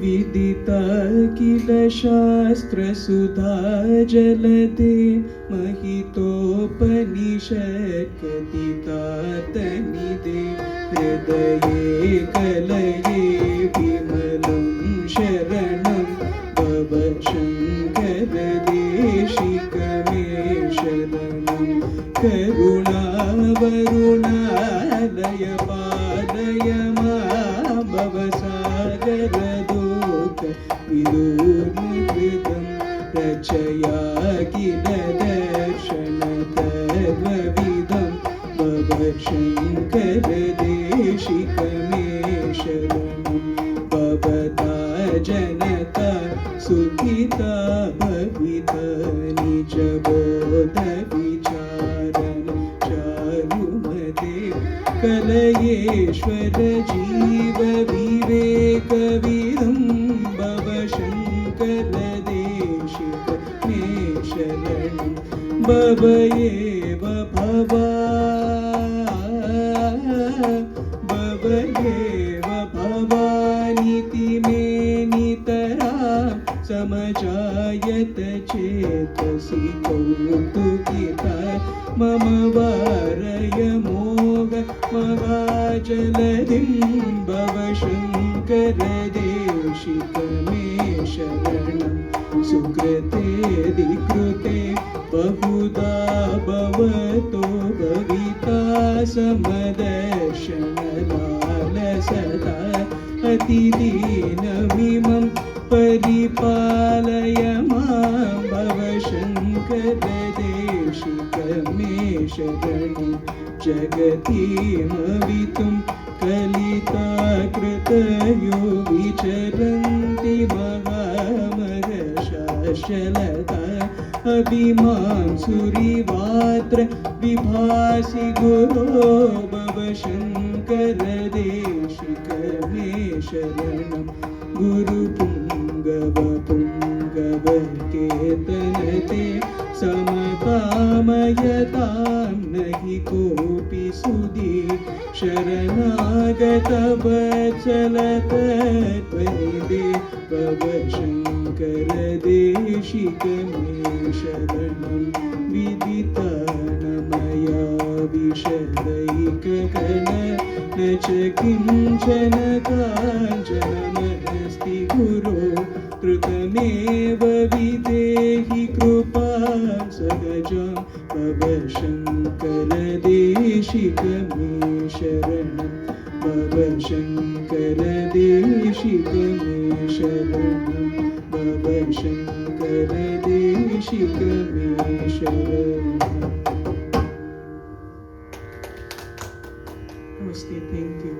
विदिता किल शास्त्रसुधा जलते महितोपनिषत्कथितार्थनिधे हृदये कलये विमलं शरणं भव शङ्कर देशिकमे शरणं करुणावरुणालय पालय मां भवसागरदोक विदूर्निकृतं रचया किल दर्शनतर्वविदं भव शङ्कर देशिकमे शरणं भवता जनता सुखिता भविता निजबोधविचारण चारुमते कलयेश्वर जीव विवेकविदं भव शङ्कर देशिक मे शरणं भव एव भवानिति मे नितरां समजायत चेतसि कौतुकिता मम वारय मोह महाजलधिं भव शङ्कर देशिक मे शरणं सुकृतेऽधिकृते बहुधा भवतो भविता समदर्शनलालसता अतिदीनमिमं परिपालय मां भव शङ्कर देशिक मे शरणं जगतीमवितुं कलिताकृतयो विचरन्ति महामहशाश्वलता अभिमां सुरिवात्र विभासि गुरो भव शङ्कर देशिक मे शरणं गुरुपुङ्गव पुङ्गवकेतनते समकामयतां नहि कोऽपि सुधी शरणागतवत्सलतत्त्वनिधे भव शङ्कर देशिक मे शरणं विदिता न मया विशदैकगण न च किञ्चन काञ्चनमस्ति गुरो कृतमेव विदेहि कृपां सहजां भव शङ्कर देशिक मे शरणं भव शङ्कर देशिक मे शरणं भव शङ्कर देशिक मे शरणं। नमस्ते, थैंक यू।